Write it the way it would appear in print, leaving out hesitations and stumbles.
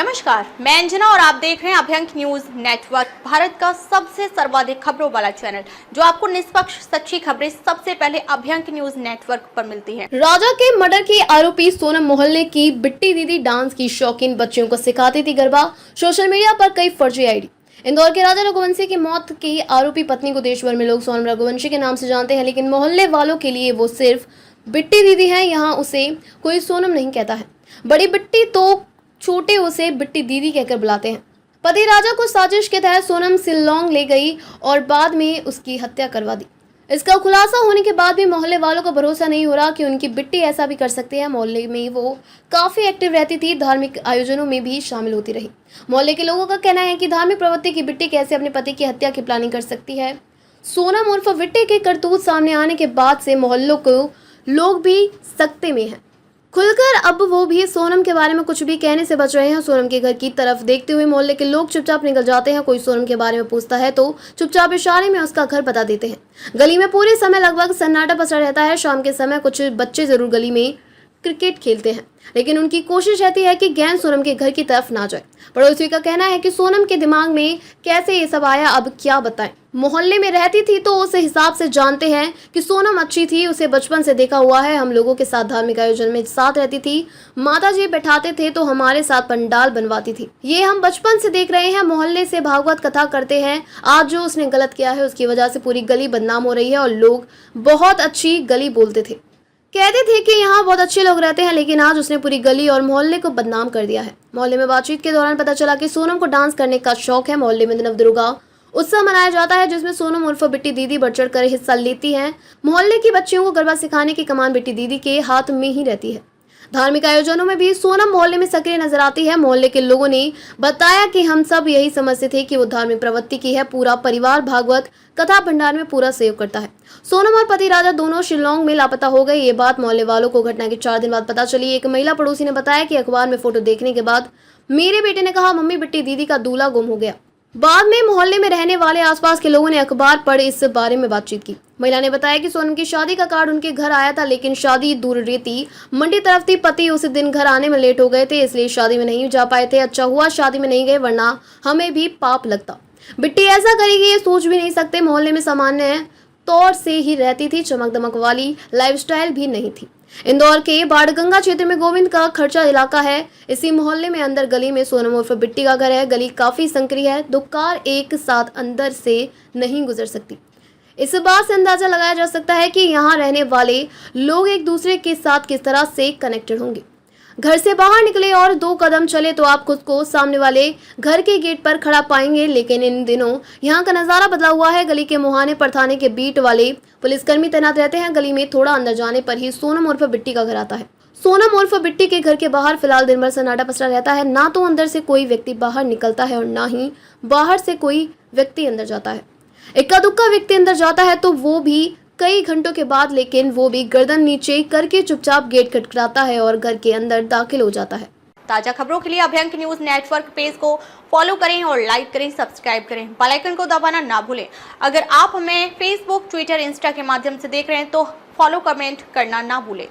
नमस्कार, मैं अंजना और आप देख रहे हैं अभ्यंक न्यूज नेटवर्क, भारत का सबसे सर्वाधिक खबरों वाला चैनल, जो आपको निष्पक्ष सच्ची खबरें सबसे पहले अभ्यंक न्यूज नेटवर्क पर मिलती हैं। राजा के मर्डर की आरोपी सोनम मोहल्ले की बिट्टी दीदी डांस की शौकीन बच्चियों को सिखाती थी गरबा। सोशल मीडिया पर कई फर्जी आईडी। इंदौर के राजा रघुवंशी की मौत की आरोपी पत्नी को देश भर में लोग सोनम रघुवंशी के नाम से जानते हैं, लेकिन मोहल्ले वालों के लिए वो सिर्फ बिट्टी दीदी है। यहाँ उसे कोई सोनम नहीं कहता है। बड़ी बिट्टी तो छोटे उसे बिट्टी दीदी कहकर बुलाते हैं। पति राजा को साजिश के तहत सोनम शिल्लौंग ले गई और बाद में उसकी हत्या करवा दी। इसका खुलासा होने के बाद भी मोहल्ले वालों को भरोसा नहीं हो रहा कि उनकी बिट्टी ऐसा भी कर सकती है। मोहल्ले में वो काफी एक्टिव रहती थी, धार्मिक आयोजनों में भी शामिल होती रही। मोहल्ले के लोगों का कहना है कि धार्मिक प्रवृत्ति की बिट्टी कैसे अपने पति की हत्या की प्लानिंग कर सकती है। सोनम उर्फ बिट्टी के करतूत सामने आने के बाद से मोहल्लों को लोग भी सकते में हैं। खुलकर अब वो भी सोनम के बारे में कुछ भी कहने से बच रहे हैं। सोनम के घर की तरफ देखते हुए मोहल्ले के लोग चुपचाप निकल जाते हैं। कोई सोनम के बारे में पूछता है तो चुपचाप इशारे में उसका घर बता देते हैं। गली में पूरे समय लगभग सन्नाटा पसरा रहता है। शाम के समय कुछ बच्चे जरूर गली में क्रिकेट खेलते हैं, लेकिन उनकी कोशिश रहती है कि गेंद सोनम के घर की तरफ ना जाए। पड़ोसियों का कहना है कि सोनम के दिमाग में कैसे ये सब आया, अब क्या बताएं। मोहल्ले में रहती थी तो उस हिसाब से जानते हैं कि सोनम अच्छी थी। उसे बचपन से देखा हुआ है। हम लोगों के साथ धार्मिक आयोजन में साथ रहती थी। माता जी बैठाते थे तो हमारे साथ पंडाल बनवाती थी। ये हम बचपन से देख रहे हैं। मोहल्ले से भागवत कथा करते हैं। आज जो उसने गलत किया है उसकी वजह से पूरी गली बदनाम हो रही है और लोग बहुत अच्छी गली बोलते थे, कहते थे कि यहाँ बहुत अच्छे लोग रहते हैं, लेकिन आज उसने पूरी गली और मोहल्ले को बदनाम कर दिया है। मोहल्ले में बातचीत के दौरान पता चला कि सोनम को डांस करने का शौक है। मोहल्ले में नवदुर्गा उत्सव मनाया जाता है, जिसमें सोनम उर्फ बिट्टी दीदी बढ़ चढ़ कर हिस्सा लेती हैं। मोहल्ले की बच्चियों को गरबा सिखाने की कमान बिट्टी दीदी के हाथ में ही रहती है। धार्मिक आयोजनों में भी सोनम मोहल्ले में सक्रिय नजर आती है। मोहल्ले के लोगों ने बताया कि हम सब यही समझते थे कि वो धार्मिक प्रवृत्ति की है। पूरा परिवार भागवत कथा भंडार में पूरा सहयोग करता है। सोनम और पति राजा दोनों शिल्लौंग में लापता हो गए। ये बात मोहल्ले वालों को घटना के 4 दिन बाद पता चली। एक महिला पड़ोसी ने बताया कि अखबार में फोटो देखने के बाद मेरे बेटे ने कहा, मम्मी बिट्टी दीदी का दूल्हा गुम हो गया। बाद में मोहल्ले में रहने वाले आसपास के लोगों ने अखबार पढ़ इस बारे में बातचीत की। महिला ने बताया कि सोनम की शादी का कार्ड उनके घर आया था, लेकिन शादी दूर रहती मंडी तरफ थी। पति उस दिन घर आने में लेट हो गए थे, इसलिए शादी में नहीं जा पाए थे। अच्छा हुआ शादी में नहीं गए, वरना हमें भी पाप लगता। बिट्टी ऐसा करेगी ये सोच भी नहीं सकते। मोहल्ले में सामान्य तौर से ही रहती थी। चमक दमक वाली लाइफस्टाइल भी नहीं थी। इंदौर के बाड़गंगा क्षेत्र में गोविंद का खर्चा इलाका है। इसी मोहल्ले में अंदर गली में सोनम उर्फ बिट्टी का घर है। गली काफी संकरी है। 2 कार एक साथ अंदर से नहीं गुजर सकती। इस बात से अंदाजा लगाया जा सकता है कि यहाँ रहने वाले लोग एक दूसरे के साथ किस तरह से कनेक्टेड होंगे। घर से बाहर निकले और 2 कदम चले तो आप खुद को सामने वाले घर के गेट पर खड़ा पाएंगे, लेकिन इन दिनों यहाँ का नजारा बदला हुआ है। गली के मुहाने पर थाने के बीट वाले पुलिसकर्मी तैनात रहते हैं। गली में थोड़ा अंदर जाने पर ही सोनम उर्फ बिट्टी का घर आता है। सोनम उर्फ बिट्टी के घर के बाहर फिलहाल दिन भर सन्नाटा पसरा रहता है। ना तो अंदर से कोई व्यक्ति बाहर निकलता है और ना ही बाहर से कोई व्यक्ति अंदर जाता है। इक्का दुक्का व्यक्ति अंदर जाता है तो वो भी कई घंटों के बाद, लेकिन वो भी गर्दन नीचे करके चुपचाप गेट खटखटाता है और घर के अंदर दाखिल हो जाता है। ताजा खबरों के लिए अभ्यंक न्यूज नेटवर्क पेज को फॉलो करें और लाइक करें, सब्सक्राइब करें, बेल आइकन को दबाना ना भूलें। अगर आप हमें फेसबुक, ट्विटर, इंस्टा के माध्यम से देख रहे हैं तो फॉलो, कमेंट करना ना भूलें।